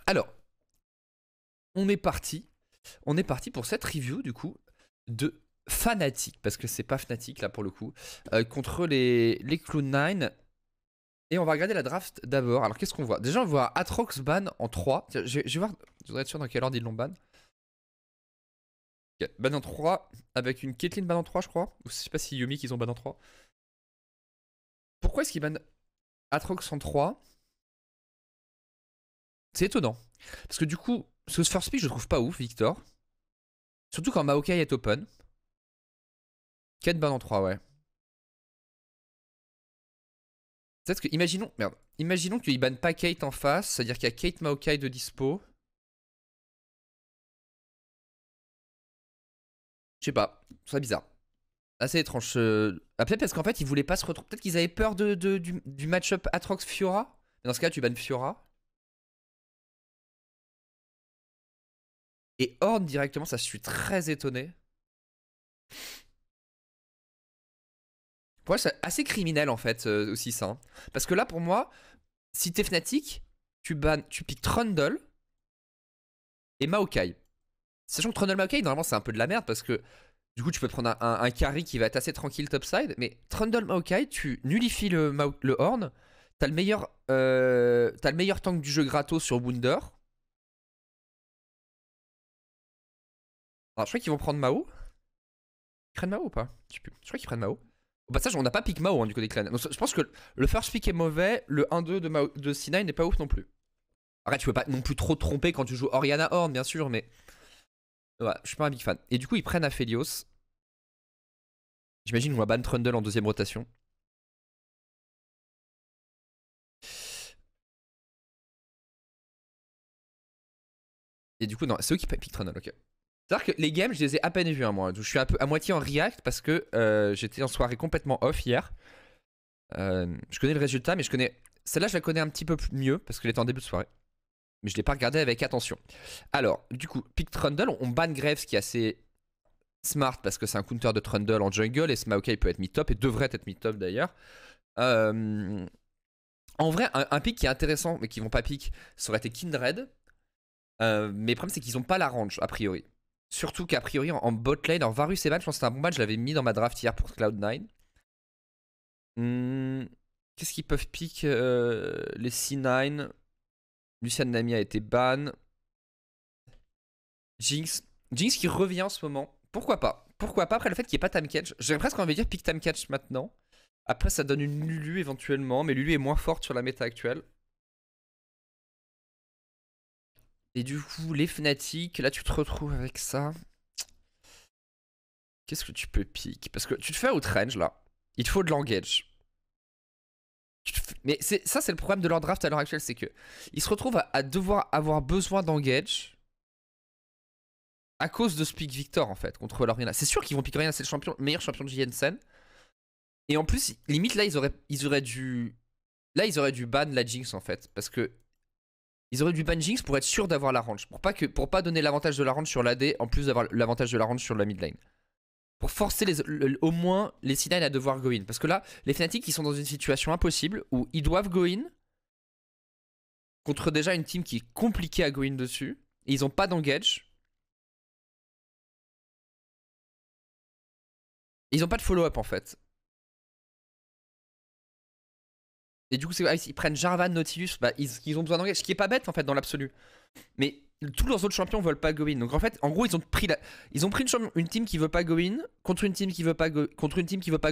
Alors, on est parti. On est parti pour cette review, du coup, de Fnatic, parce que c'est pas Fnatic, là, pour le coup, contre les Cloud9. Et on va regarder la draft d'abord. Alors, qu'est-ce qu'on voit? Déjà, on voit Atrox ban en 3. Tiens, je vais voir, je voudrais être sûr dans quel ordre ils l'ont ban. Ok, ban en 3, avec une Caitlyn ban en 3, je crois. Ou je sais pas si Yumi qu'ils ont ban en 3. Pourquoi est-ce qu'ils ban Atrox en 3? C'est étonnant. Parce que du coup, ce first pick, je trouve pas ouf, Victor. Surtout quand Maokai est open. 4 ban en 3, ouais. Peut-être que, imaginons, merde, imaginons qu'il banne pas Kate en face, c'est-à-dire qu'il y a Kate Maokai de dispo. Je sais pas, ce serait bizarre. Assez étrange. Peut-être parce qu'en fait, ils voulaient pas se retrouver. Peut-être qu'ils avaient peur du match-up Atrox Fiora. Mais dans ce cas, tu bannes Fiora. Et Horn directement, ça, je suis très étonné. Pour moi, c'est assez criminel en fait, aussi ça. Hein. Parce que là, pour moi, si t'es Fnatic, tu piques Trundle et Maokai. Sachant que Trundle Maokai, normalement, c'est un peu de la merde parce que du coup, tu peux te prendre un carry qui va être assez tranquille topside. Mais Trundle Maokai, tu nullifies le Horn. T'as le meilleur tank du jeu gratos sur Wunder. Alors, je crois qu'ils vont prendre Mao. Ils prennent Mao ou pas? Je sais plus. Je crois qu'ils prennent Mao. Au passage, on n'a pas pick Mao hein, du côté clan. Donc, je pense que le first pick est mauvais. Le 1-2 de C9 n'est pas ouf non plus. Après, tu peux pas non plus trop te tromper quand tu joues Oriana Horn, bien sûr, mais. Ouais, je suis pas un big fan. Et du coup, ils prennent Aphelios. J'imagine qu'on va ban Trundle en deuxième rotation. Et du coup, non, c'est eux qui pick Trundle, ok. C'est-à-dire que les games, je les ai à peine vus, hein, moi. Je suis un peu à moitié en react parce que j'étais en soirée complètement off hier. Je connais le résultat, mais je connais. Celle-là, je la connais un petit peu mieux parce qu'elle était en début de soirée. Mais je l'ai pas regardé avec attention. Alors, du coup, pick Trundle, on ban Graves qui est assez smart parce que c'est un counter de Trundle en jungle et Smaokai peut être mid-top et devrait être mid-top d'ailleurs. En vrai, un pick qui est intéressant mais qui vont pas pick, ça aurait été Kindred. Mais le problème, c'est qu'ils ont pas la range a priori. Surtout qu'a priori en bot lane, alors Varus et Van, je pense que c'est un bon match, je l'avais mis dans ma draft hier pour Cloud9. Qu'est-ce qu'ils peuvent pick les C9? Lucian Nami a été ban. Jinx. Jinx qui revient en ce moment. Pourquoi pas? Pourquoi pas après le fait qu'il n'y ait pas Tamcatch? J'aurais presque envie de dire pick Tamcatch maintenant. Après ça donne une Lulu éventuellement, mais Lulu est moins forte sur la méta actuelle. Et du coup, les Fnatic, là tu te retrouves avec ça. Qu'est-ce que tu peux pick? Parce que tu te fais outrange là. Il te faut de l'engage. Mais ça, c'est le problème de leur draft à l'heure actuelle, c'est que ils se retrouvent à devoir avoir besoin d'engage à cause de ce pick Victor en fait contre Lorena. C'est sûr qu'ils vont pick Lorena, c'est le meilleur champion de JNSN. Et en plus, limite là, ils auraient dû ban la Jinx en fait, parce que ils auraient dû ban Jinx pour être sûr d'avoir la range, pour pas donner l'avantage de la range sur l'AD en plus d'avoir l'avantage de la range sur la mid lane. Pour forcer au moins les C9 à devoir go in. Parce que là, les Fnatic, ils sont dans une situation impossible où ils doivent go in contre déjà une team qui est compliquée à go in dessus. Et ils ont pas d'engage. Ils ont pas de follow-up en fait. Et du coup, ils prennent Jarvan, Nautilus, bah, ils ont besoin d'engage. Ce qui est pas bête en fait dans l'absolu. Mais tous leurs autres champions veulent pas go in. Donc en fait, en gros, ils ont pris une team qui veut pas go in contre une team qui veut pas go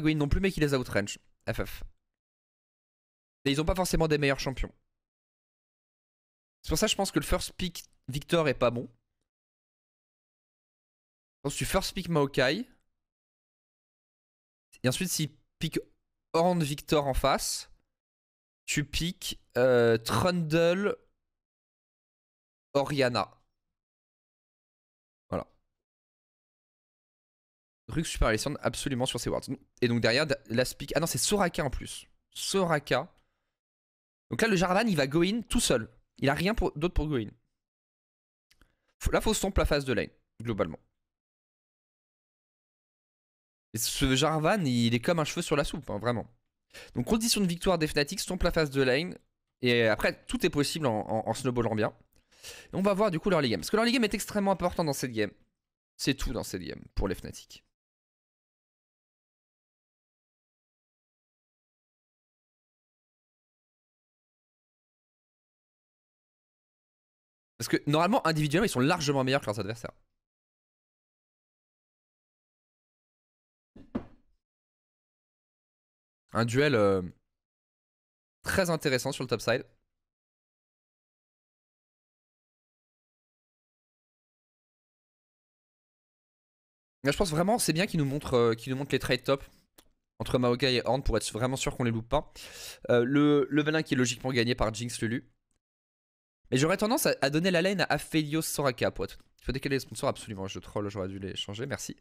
in non plus, mais qui les outrange. FF. Et ils ont pas forcément des meilleurs champions. C'est pour ça que je pense que le first pick Victor est pas bon. Je pense que tu first pick Maokai. Et ensuite, si pick Horn Victor en face, tu pick Trundle Oriana. Voilà. Rux Super Alessandre absolument sur ses wards. Et donc derrière, last pick. Ah non, c'est Soraka en plus. Soraka. Donc là, le Jarvan, il va go in tout seul. Il a rien d'autre pour go in. Là, faut stomp la phase de lane, globalement. Et ce Jarvan, il est comme un cheveu sur la soupe, hein, vraiment. Donc, condition de victoire des Fnatic, stomp la phase de lane. Et après, tout est possible en snowballant bien. Et on va voir du coup l'early game. Parce que l'early game est extrêmement important dans cette game. C'est tout dans cette game pour les Fnatic. Parce que normalement, individuellement, ils sont largement meilleurs que leurs adversaires. Un duel très intéressant sur le top side. Là, je pense vraiment c'est bien qu'ils nous montrent les trades top entre Maokai et Horn pour être vraiment sûr qu'on les loupe pas. Le level 1 qui est logiquement gagné par Jinx Lulu. Mais j'aurais tendance à donner la lane à Aphelios Soraka pour être... Il faut décaler les sponsors absolument, je troll, j'aurais dû les changer, merci.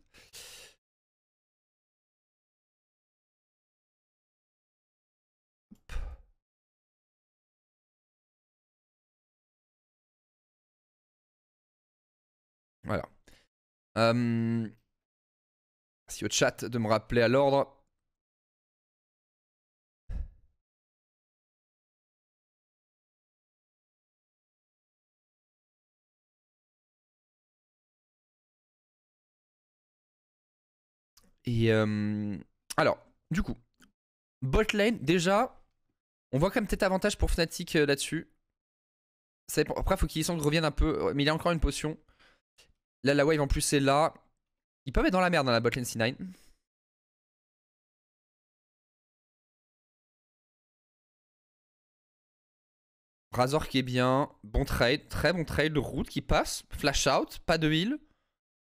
Voilà. Merci au chat de me rappeler à l'ordre. Et alors, du coup, bot lane, déjà, on voit quand même peut-être avantage pour Fnatic là-dessus. Après, il faut qu'il revienne un peu, mais il a encore une potion. Là, la wave en plus est là. Ils peuvent être dans la merde dans la botlane C9. Razor qui est bien, bon trade, très bon trade, le route qui passe, flash out, pas de heal.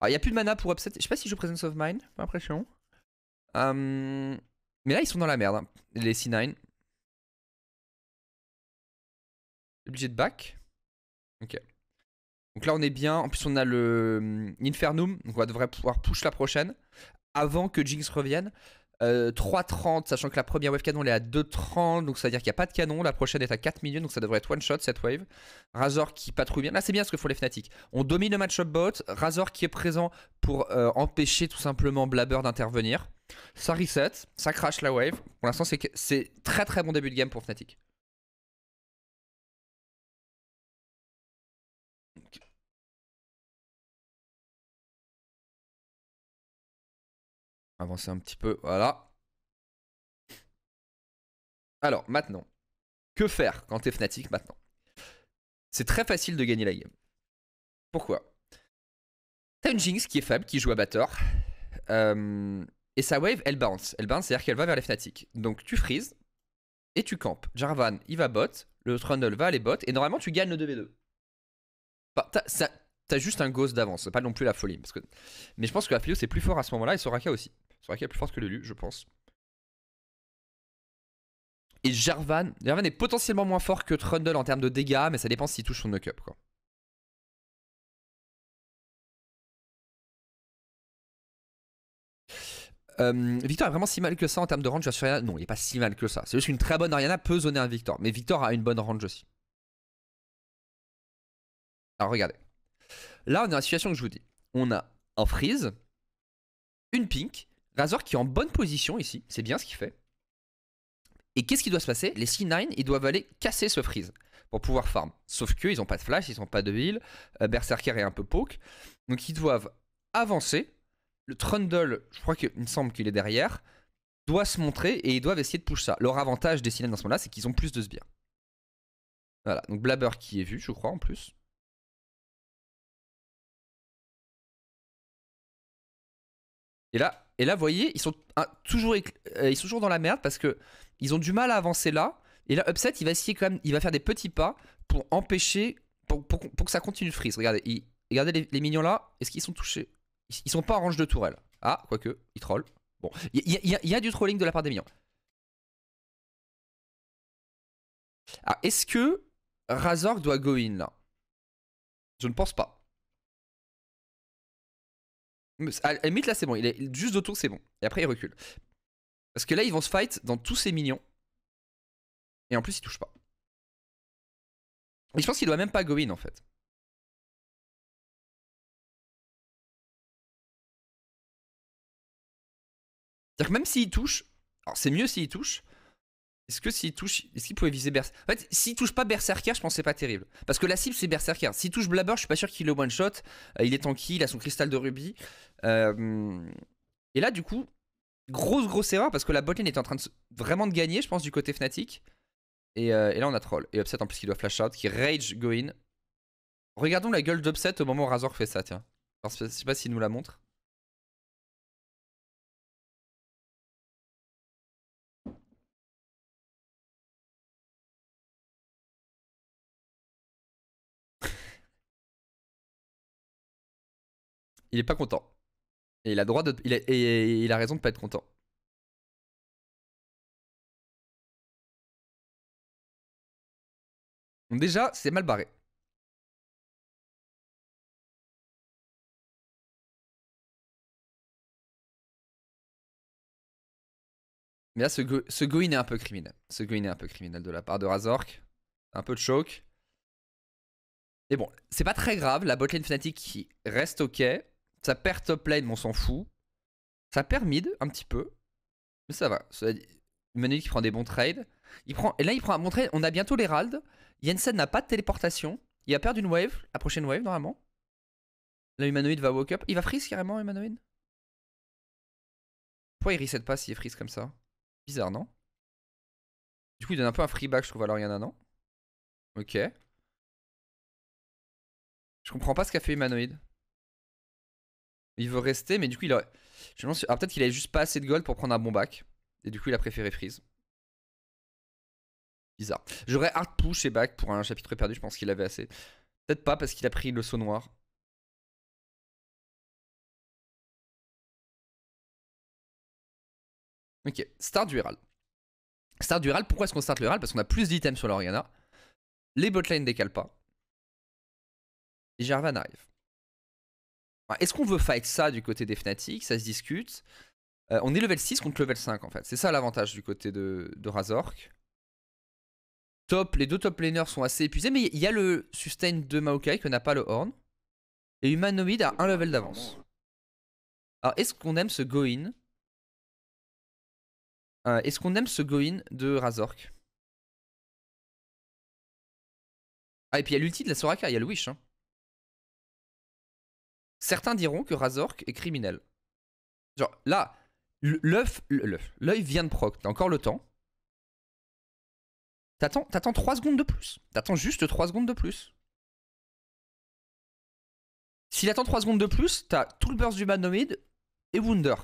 Il n'y a plus de mana pour upset, je sais pas si je joue Presence of Mind, pas l'impression. Mais là ils sont dans la merde, hein. Les C9. Obligé de back. Ok. Donc là on est bien, en plus on a le Infernum, donc on devrait pouvoir push la prochaine, avant que Jinx revienne. 3,30, sachant que la première wave canon elle est à 2,30, donc ça veut dire qu'il n'y a pas de canon. La prochaine est à 4 millions, donc ça devrait être one shot cette wave. Razor qui patrouille bien. Là c'est bien ce que font les Fnatic. On domine le match-up bot. Razor qui est présent pour empêcher tout simplement Blabber d'intervenir. Ça reset, ça crash la wave. Pour l'instant c'est très très bon début de game pour Fnatic. Avancer un petit peu, voilà. Alors maintenant, que faire quand t'es Fnatic maintenant? C'est très facile de gagner la game. Pourquoi? T'as une Jinx qui est faible, qui joue à batteur. Et sa wave, elle bounce. Elle bounce, c'est-à-dire qu'elle va vers les Fnatic. Donc tu freezes et tu campes. Jarvan, il va bot. Le Trundle va aller bot. Et normalement, tu gagnes le 2v2. Bah, t'as juste un ghost d'avance. C'est pas non plus la folie. Parce que... Mais je pense que Aphelios est plus fort à ce moment-là. Et Soraka aussi. Soraka est plus forte que Lulu, je pense. Et Jarvan est potentiellement moins fort que Trundle en termes de dégâts. Mais ça dépend s'il touche son knock-up, quoi. Victor est vraiment si mal que ça en termes de range sur Ariana? Non, il est pas si mal que ça. C'est juste qu'une très bonne Ariana peut zoner un Victor. Mais Victor a une bonne range aussi. Alors regardez. Là, on est dans la situation que je vous dis. On a un freeze, une pink, Razor qui est en bonne position ici. C'est bien ce qu'il fait. Et qu'est-ce qui doit se passer? Les C9, ils doivent aller casser ce freeze pour pouvoir farm. Sauf qu'ils n'ont pas de flash, ils n'ont pas de heal. Berserker est un peu poke. Donc ils doivent avancer. Le Trundle, je crois qu'il me semble qu'il est derrière, doit se montrer et ils doivent essayer de push ça. Leur avantage des C9 dans ce moment-là, c'est qu'ils ont plus de sbires. Voilà, donc Blabber qui est vu, je crois, en plus. Et là, vous voyez, ils sont toujours dans la merde parce que ils ont du mal à avancer là. Et là, Upset, il va essayer quand même, il va faire des petits pas pour empêcher, pour que ça continue de freeze. Regardez les minions là, est-ce qu'ils sont touchés? Ils sont pas en range de tourelle. Ah, quoique, ils trollent. Bon, il y a du trolling de la part des minions. Ah, est-ce que Razork doit go in là? Je ne pense pas. À la limite, là, c'est bon. Il est juste d'autour, c'est bon. Et après, il recule. Parce que là, ils vont se fight dans tous ces minions. Et en plus, il touche pas. Mais je pense qu'il doit même pas go in en fait. C'est-à-dire que même s'il touche, alors c'est mieux s'il touche, Est-ce que s'il touche, est-ce qu'il pouvait viser Berserker? En fait, s'il touche pas Berserker, je pense que c'est pas terrible. Parce que la cible c'est Berserker. S'il touche Blabber, je suis pas sûr qu'il le one shot. Il est tanky, il a son cristal de rubis. Et là, du coup, grosse erreur parce que la botlane était en train de vraiment de gagner, je pense, du côté Fnatic. Et là, on a troll. Et Upset en plus qui doit flash out, qui rage go in. Regardons la gueule d'Upset au moment où Razork fait ça, tiens. Alors, je sais pas s'il nous la montre. Il est pas content. Et il a droit de, il a raison de pas être content. Donc déjà, c'est mal barré. Mais là, ce go-in est un peu criminel. Ce go-in est un peu criminel de la part de Razork. Un peu de choke. Et bon, c'est pas très grave. La botlane Fnatic qui reste ok. Ça perd top lane, mais on s'en fout. Ça perd mid un petit peu. Mais ça va. Manu qui prend des bons trades. Et là, il prend un bon trade. On a bientôt l'Herald. Jensen n'a pas de téléportation. Il va perdre une wave. La prochaine wave, normalement. Là, Humanoid va walk up. Il va freeze carrément, Humanoid. Pourquoi il reset pas s'il est freeze comme ça? Bizarre, non? Du coup, il donne un peu un free back, je trouve, à Loriana, non? Ok. Je comprends pas ce qu'a fait Humanoid. Il veut rester, mais du coup, il a. Ah, peut-être qu'il avait juste pas assez de gold pour prendre un bon back. Et du coup, il a préféré freeze. Bizarre. J'aurais hard push et back pour un chapitre perdu, je pense qu'il avait assez. Peut-être pas parce qu'il a pris le saut noir. Ok, start du Herald. Start du Herald, pourquoi est-ce qu'on start le Herald? Parce qu'on a plus d'items sur l'Oriana. Les botlane décalent pas. Et Jarvan arrive. Est-ce qu'on veut fight ça du côté des Fnatic? Ça se discute. On est level 6 contre level 5 en fait. C'est ça l'avantage du côté de Razork. Les deux top laners sont assez épuisés, mais il y a le sustain de Maokai que n'a pas le Horn. Et Humanoid a un level d'avance. Alors est-ce qu'on aime ce go-in? Est-ce qu'on aime ce go-in de Razork? Ah, et puis il y a l'ulti de la Soraka, il y a le Wish. Hein. Certains diront que Razork est criminel. Genre là, l'œil vient de proc, t'as encore le temps. T'attends 3 secondes de plus. T'attends juste 3 secondes de plus. S'il attend 3 secondes de plus, t'as tout le burst du Humanoid et Wunder.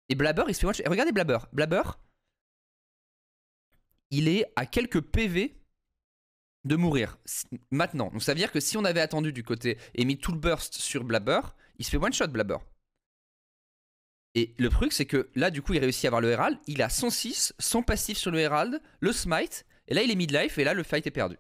Et Blabber, il se fait one shot. Et regardez Blabber. Blabber, il est à quelques PV de mourir. Maintenant. Donc ça veut dire que si on avait attendu du côté et mis tout le burst sur Blabber, il se fait one shot Blabber. Et le truc, c'est que là, du coup, il réussit à avoir le Herald. Il a 106, son passif sur le Herald, le smite. Et là, il est mid-life. Et là, le fight est perdu.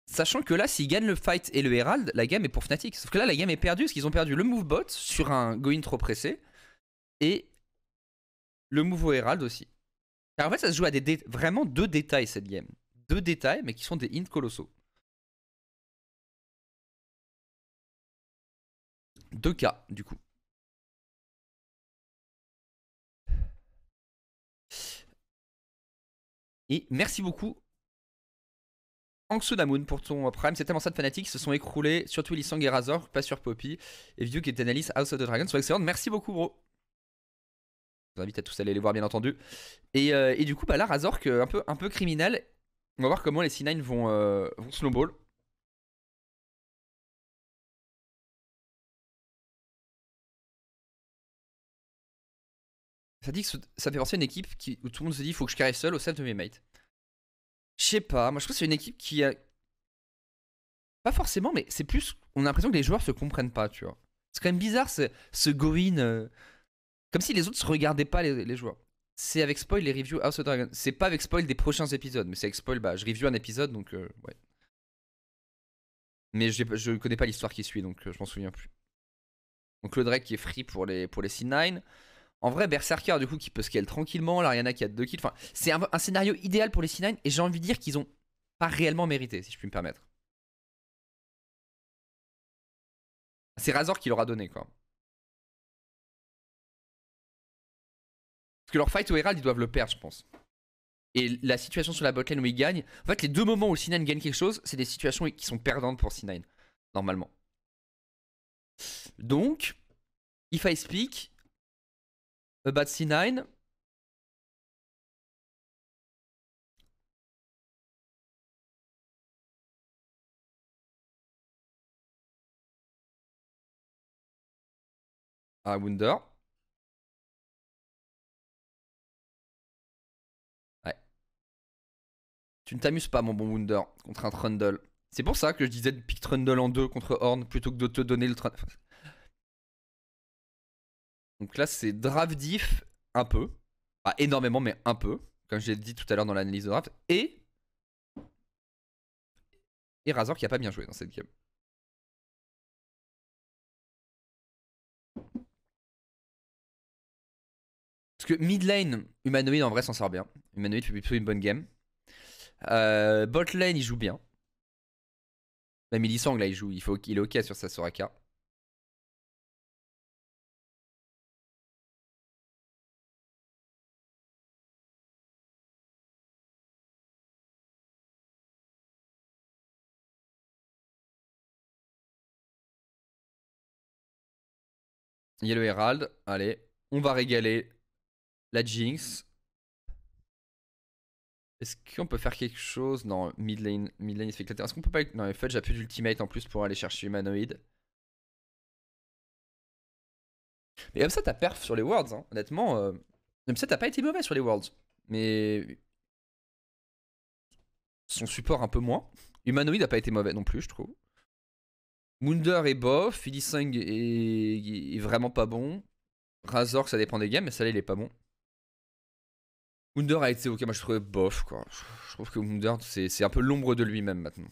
Sachant que là, s'ils gagnent le fight et le Herald, la game est pour Fnatic. Sauf que là, la game est perdue parce qu'ils ont perdu le move bot sur un go-in trop pressé. Et le move au Herald aussi. Car en fait, ça se joue à vraiment deux détails cette game. Deux détails, mais qui sont des hints colossaux. 2K, du coup. Et merci beaucoup, Anksunamun, pour ton prime. C'est tellement ça de fanatiques. Ils se sont écroulés, surtout Lisang et Razor, pas sur Poppy. Et vidéo qui est analyse House of the Dragon sont excellentes. Merci beaucoup, bro. Je vous invite à tous à aller les voir, bien entendu. Et du coup, bah là, Razork, un peu criminel. On va voir comment les C9 vont snowball. Ça dit que ça fait penser à une équipe où tout le monde se dit il faut que je carry seul au self de mes mates. Je sais pas, moi je trouve que c'est une équipe qui a. Pas forcément, mais c'est plus. On a l'impression que les joueurs se comprennent pas, tu vois. C'est quand même bizarre ce go-in. Comme si les autres se regardaient pas les joueurs. C'est avec spoil les reviews House of Dragon. C'est pas avec spoil des prochains épisodes, mais c'est avec spoil, bah je review un épisode donc ouais. Mais je connais pas l'histoire qui suit donc je m'en souviens plus. Donc le Drake qui est free pour les C9. En vrai, Berserker du coup qui peut scale tranquillement. L'Ariana qui a 2 kills. Enfin, c'est un scénario idéal pour les C9 et j'ai envie de dire qu'ils ont pas réellement mérité, si je puis me permettre. C'est Razor qui leur a donné quoi. que leur fight au Herald, ils doivent le perdre, je pense. Et la situation sur la botlane où ils gagnent, en fait, les deux moments où C9 gagne quelque chose, c'est des situations qui sont perdantes pour C9, normalement. Donc, if I speak about C9, à Wunder. Ouais. Tu ne t'amuses pas, mon bon Wunder, contre un Trundle. C'est pour ça que je disais de pick Trundle en 2 contre Horn plutôt que de te donner le Trundle. Donc là, c'est draft diff un peu. Pas énormément, mais un peu. Comme j'ai dit tout à l'heure dans l'analyse de draft. Et Razor qui a pas bien joué dans cette game. Parce que mid lane, Humanoid en vrai s'en sort bien. Humanoid fait plutôt une bonne game. Bot lane, il joue bien. Même Illisang là, il joue. Il est ok sur sa Soraka. Il y a le Herald. Allez, on va régaler la Jinx. Est-ce qu'on peut faire quelque chose? Non, mid lane il se fait éclater. Est-ce qu'on peut pas... Non, en fait, j'ai plus d'ultimate en plus pour aller chercher Humanoid. Mais comme ça, t'as perf sur les Worlds, hein. Honnêtement. Même ça, t'as pas été mauvais sur les Worlds. Mais... Son support un peu moins. Humanoid a pas été mauvais non plus, je trouve. Wunder est bof. Philissang est vraiment pas bon. Razork, ça dépend des games, mais ça là, il est pas bon. Wunder a été ok, moi je trouvais bof, quoi. Je trouve que Wunder, c'est un peu l'ombre de lui-même maintenant.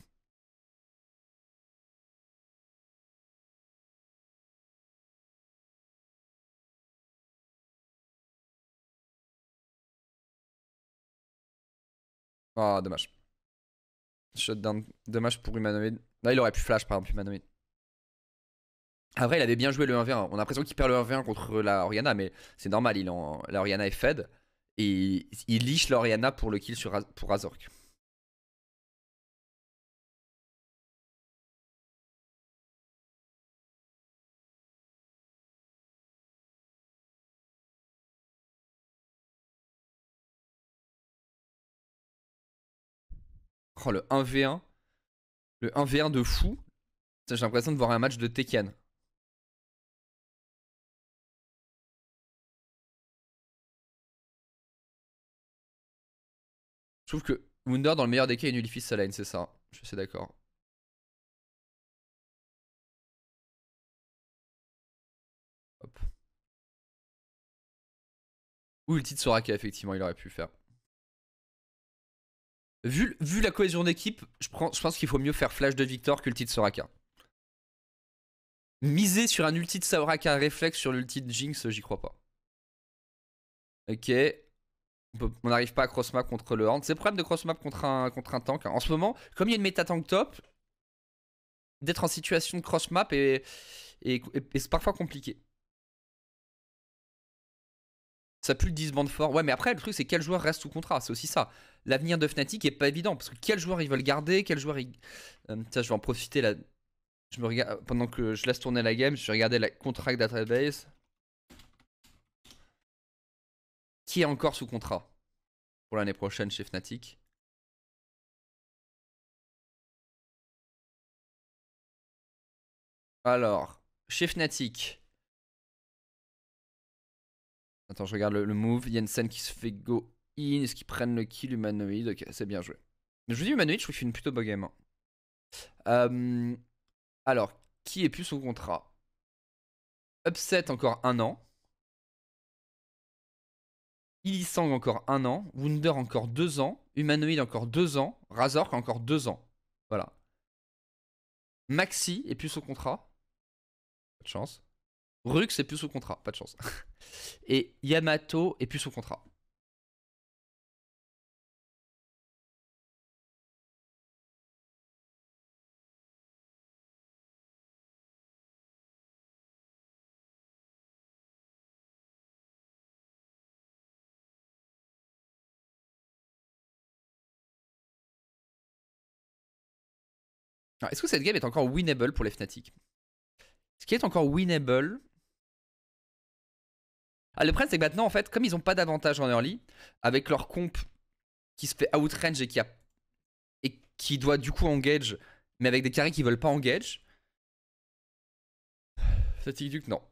Ah, dommage. Shutdown, dommage pour Humanoid. Là, il aurait pu flash par exemple, Humanoid. Après, il avait bien joué le 1v1. On a l'impression qu'il perd le 1v1 contre la Oriana, mais c'est normal, la Oriana est fed. Et il liche la Oriana pour le kill pour Razork. Oh, le 1v1. Le 1v1 de fou. J'ai l'impression de voir un match de Tekken. Je trouve que Wunder, dans le meilleur des cas, il nullifie sa lane, c'est ça. Je suis assez d'accord. Hop. Ou ulti de Soraka, effectivement, il aurait pu faire. Vu la cohésion d'équipe, je pense qu'il faut mieux faire flash de Victor qu'ulti de Soraka. Miser sur un ulti de Soraka réflexe sur l'ulti de Jinx, j'y crois pas. Ok. On n'arrive pas à cross-map contre le Horn. C'est le problème de cross-map contre un tank. En ce moment, comme il y a une méta tank top, d'être en situation de cross-map c'est parfois compliqué. Ça pue le 10 band fort. Ouais, mais après, le truc, c'est quel joueur reste sous contrat. C'est aussi ça. L'avenir de Fnatic est pas évident. Parce que quel joueur ils veulent garder, quel joueur ils. Ça, je vais en profiter là. Je me regarde, pendant que je laisse tourner la game, je vais regarder la contract database. Qui est encore sous contrat pour l'année prochaine chez Fnatic? Alors, chez Fnatic. Attends, je regarde le move. Jensen qui se fait go in. Est-ce qu'ils prennent le kill humanoïde? Ok, c'est bien joué. Je vous dis humanoïde, je trouve qu'il fait une plutôt bonne game, hein. Alors, qui est plus sous contrat? Upset encore 1 an. Illisang encore 1 an. Wunder encore 2 ans. Humanoid encore 2 ans. Razork encore 2 ans. Voilà. Maxi est plus sous contrat. Pas de chance. Rux est plus sous contrat. Pas de chance. Et Yamato est plus sous contrat. Est-ce que cette game est encore winnable pour les Fnatic? Ce qui est encore winnable... Ah, le problème c'est que maintenant en fait, comme ils ont pas d'avantage en early, avec leur comp qui se fait outrange et qui doit du coup engage, mais avec des carrés qui veulent pas engage, Fnatic Duke, non.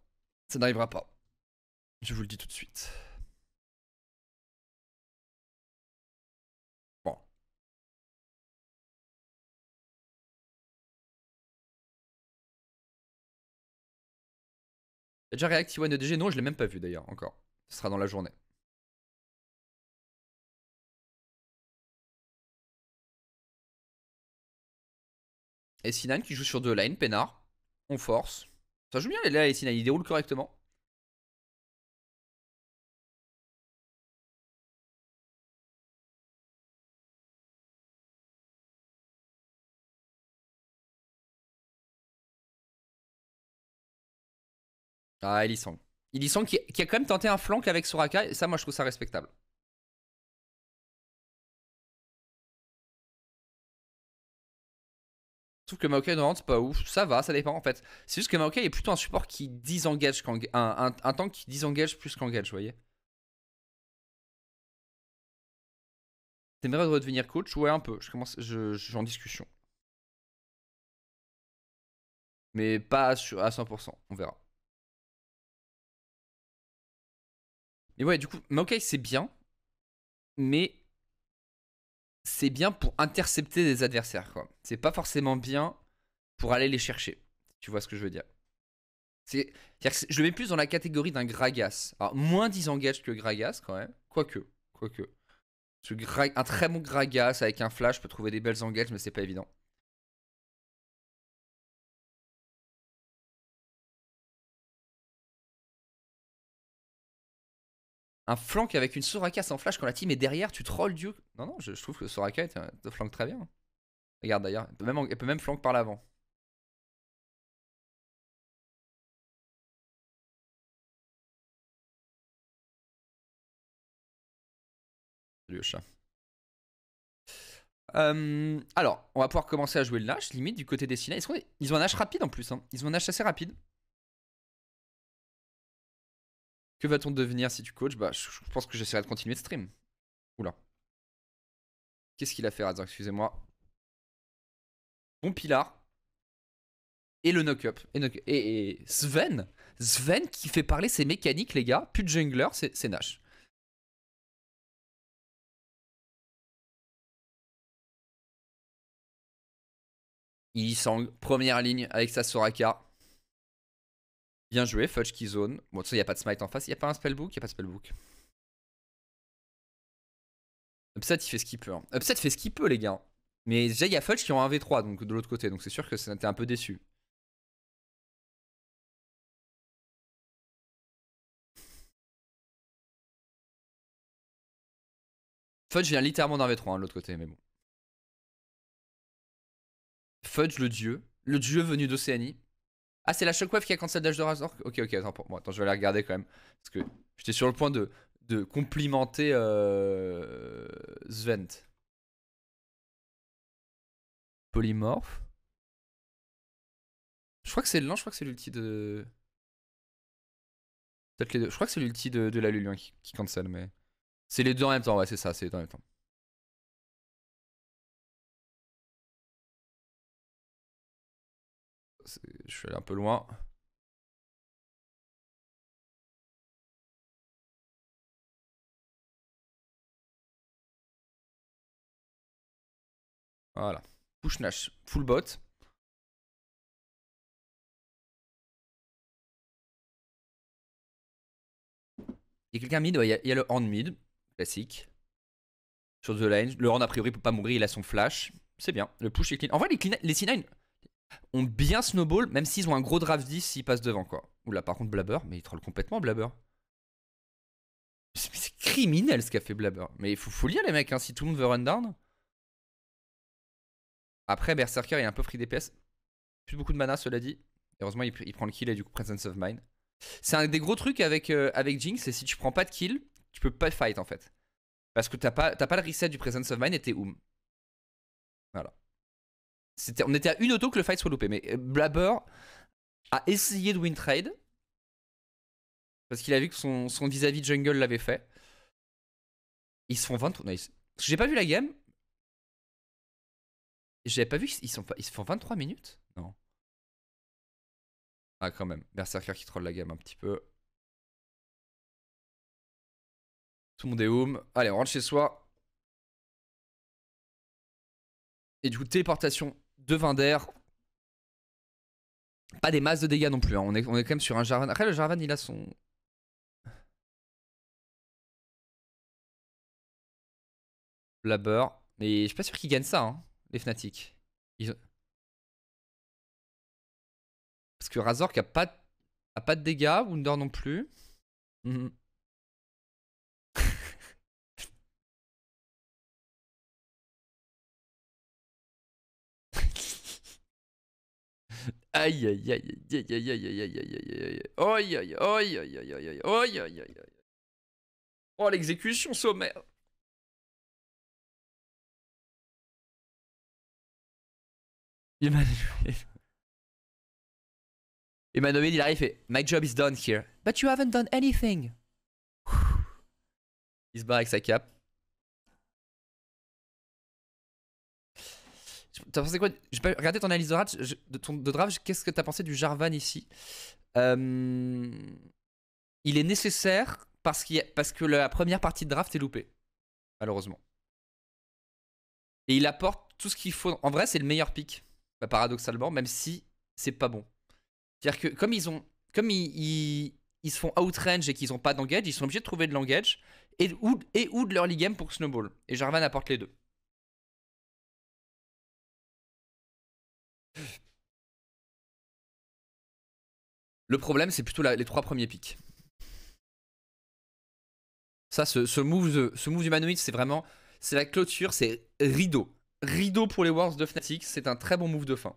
Ça n'arrivera pas. Je vous le dis tout de suite. Bon. T'as déjà réact T1 EDG? Non, je l'ai même pas vu d'ailleurs encore. Ce sera dans la journée. Et C9 qui joue sur 2 lanes, peinard. On force. Ça joue bien les lanes et C9, ils déroulent correctement. Ah, Elisang. Elisang qui a quand même tenté un flank avec Soraka, et ça, moi, je trouve ça respectable. Je trouve que Maokai ne rentre pas ouf. Ça va, ça dépend en fait. C'est juste que Maokai est plutôt un support qui disengage, un tank qui disengage plus qu'engage, vous voyez. T'aimerais redevenir coach? Ouais, un peu. Je suis en discussion. Mais pas à 100%, on verra. Mais ouais, du coup, Maokai c'est bien, mais c'est bien pour intercepter des adversaires, quoi. C'est pas forcément bien pour aller les chercher. Tu vois ce que je veux dire? Je le mets plus dans la catégorie d'un Gragas. Alors, moins disengage que Gragas, quand même. Quoique. Un très bon Gragas avec un flash peut trouver des belles engages, mais c'est pas évident. Un flank avec une Soraka sans flash quand la team est derrière, tu trolls Duke. Non, non, je trouve que Soraka te flanque très bien. Regarde d'ailleurs, elle peut même flank par l'avant. Le chat. Alors, on va pouvoir commencer à jouer le Nash, limite du côté des Sina. Ils ont un Nash rapide en plus, hein. Ils ont un Nash assez rapide. Que va-t-on devenir si tu coaches? Bah, je pense que j'essaierai de continuer de stream. Oula. Qu'est-ce qu'il a fait, Razor? Excusez-moi. Bon Pilar. Et le knock-up. Et Sven. Sven qui fait parler ses mécaniques, les gars. Plus de jungler, c'est Nash. Il sang, première ligne avec sa Soraka. Bien joué, Fudge qui zone. Bon, tu sais, il n'y a pas de smite en face. Il n'y a pas un spellbook? Il n'y a pas de spellbook. Upset, il fait ce qu'il peut. Hein. Upset fait ce qu'il peut, les gars. Mais déjà, il y a Fudge qui ont un V3 donc, de l'autre côté. Donc c'est sûr que t'es un peu déçu. Fudge vient littéralement d'un V3 de l'autre côté, mais bon. Fudge, le dieu. Le dieu venu d'Océanie. Ah, c'est la Shockwave qui a cancel dash de Razork? Ok, ok, attends, bon, attends, je vais aller regarder quand même. Parce que j'étais sur le point de complimenter Svent. Polymorph. Je crois que c'est l'ulti de. Peut-être les deux. Je crois que c'est l'ulti de la Luluin qui cancel, mais. C'est les deux en même temps, ouais, c'est ça, c'est les deux en même temps. Je suis allé un peu loin. Voilà. Push Nash, full bot. Il y a quelqu'un mid, ouais, il y a le hand mid, classique. Sur The Line. Le hand a priori peut pas mourir, il a son flash. C'est bien, le push est clean. En vrai, les C9 ont bien snowball, même s'ils ont un gros draft 10 s'ils passent devant, quoi. Oula, par contre, Blabber, mais il troll complètement, Blabber. C'est criminel ce qu'a fait Blabber. Mais il faut lire les mecs, hein, si tout le monde veut run down. Après, Berserker est un peu free DPS. Plus beaucoup de mana, cela dit. Heureusement, il prend le kill et du coup, Presence of Mind. C'est un des gros trucs avec Jinx, c'est si tu prends pas de kill, tu peux pas fight en fait. Parce que t'as pas le reset du Presence of Mind et t'es Voilà. On était à une auto que le fight soit loupé. Mais Blabber a essayé de win trade. Parce qu'il a vu que son vis-à-vis jungle l'avait fait. Ils se font 23. Nice. J'ai pas vu la game. J'avais pas vu qu'ils se font 23 minutes. Non. Ah, quand même. Berserker qui troll la game un petit peu. Tout le monde est home. Allez, on rentre chez soi. Et du coup, téléportation de Vinder. Pas des masses de dégâts non plus. Hein. On est quand même sur un Jarvan. Après, le Jarvan, il a son. Blabber. Mais je suis pas sûr qu'ils gagnent ça, hein, les Fnatic. Parce que Razork a pas de dégâts. Wunder non plus. Mhm. Aïe aïe aïe aïe aïe aïe aïe aïe aïe aïe aïe aïe aïe aïe aïe aïe aïe aïe aïe aïe. Oh, l'exécution sommaire. Emmanuel il arrive et My job is done here. But you haven't done anything. Il se barre avec sa cape. T'as pensé quoi? J'ai pas regardé ton analyse de draft. De draft, qu'est-ce que t'as pensé du Jarvan ici? Il est nécessaire parce que la première partie de draft est loupée. Malheureusement. Et il apporte tout ce qu'il faut. En vrai, c'est le meilleur pick. Paradoxalement, même si c'est pas bon. C'est-à-dire que comme ils se font outrange et qu'ils ont pas d'engage, ils sont obligés de trouver de l'engage ou de l'early game pour snowball. Et Jarvan apporte les deux. Le problème, c'est plutôt les 3 premiers picks. Ça, ce move humanoïde, c'est vraiment. C'est la clôture, c'est rideau. Rideau pour les Worlds de Fnatic, c'est un très bon move de fin.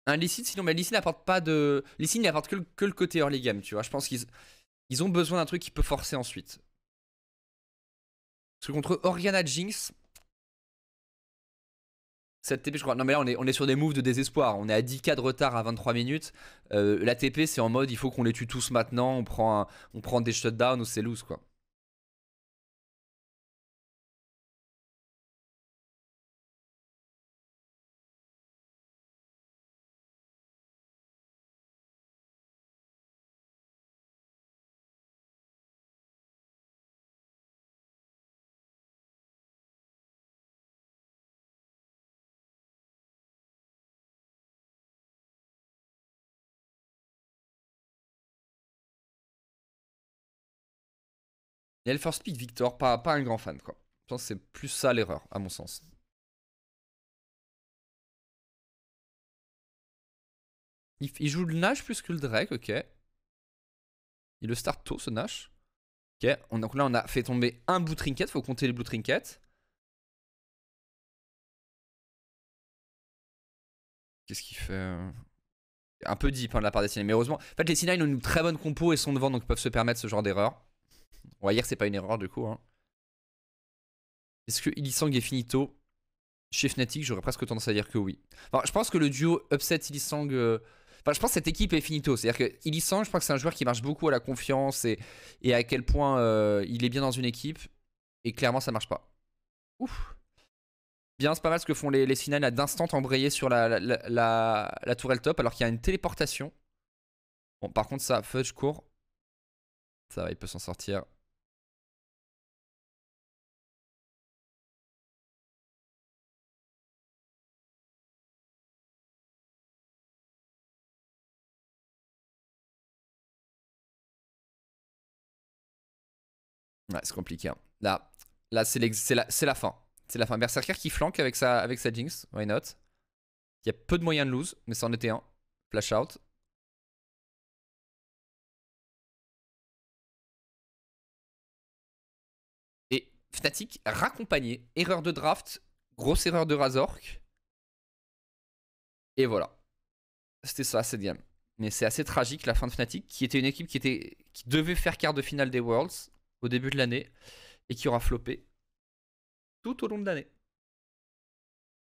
Un Lee Sin, sinon, mais Lee Sin n'apporte pas de. Lee Sin n'apporte que le côté early game, tu vois. Je pense qu'ils ont besoin d'un truc qui peut forcer ensuite. Parce que contre Orianna Jinx, cette TP, je crois. Non, mais là, on est sur des moves de désespoir. On est à 10k de retard à 23 minutes. La TP, c'est en mode il faut qu'on les tue tous maintenant. On prend des shutdowns ou c'est loose, quoi. Et elle first pick Victor, pas un grand fan, quoi. Je pense que c'est plus ça l'erreur, à mon sens. Il joue le Nash plus que le Drake, ok. Il le start tôt, ce Nash. Ok, donc là, on a fait tomber un Blue Trinket. Faut compter les Blue Trinkets. Qu'est-ce qu'il fait? Un peu deep hein, de la part des Sinai, mais heureusement. En fait, les Sinai ont une très bonne compo et sont devant, donc ils peuvent se permettre ce genre d'erreur. On va dire que c'est pas une erreur, du coup. Hein. Est-ce que Illisang est finito chez Fnatic? J'aurais presque tendance à dire que oui. Enfin, je pense que le duo Upset Illisang. Enfin, je pense que cette équipe est finito. C'est-à-dire que Illisang, je crois que c'est un joueur qui marche beaucoup à la confiance et à quel point il est bien dans une équipe. Et clairement, ça marche pas. Ouf. Bien, c'est pas mal ce que font les Sinai là d'instant embrayé sur la tourelle top alors qu'il y a une téléportation. Bon, par contre, ça, Fudge court. Ça va, il peut s'en sortir. Ouais, c'est compliqué. Hein. Là c'est la fin. C'est la fin. Berserker qui flanque avec sa Jinx. Why not? Il y a peu de moyens de lose, mais ça en était un. Flash out. Et Fnatic raccompagné. Erreur de draft. Grosse erreur de Razork. Et voilà. C'était ça, cette game. Mais c'est assez tragique la fin de Fnatic, qui était une équipe qui devait faire quart de finale des Worlds. au début de l'année et qui aura floppé tout au long de l'année.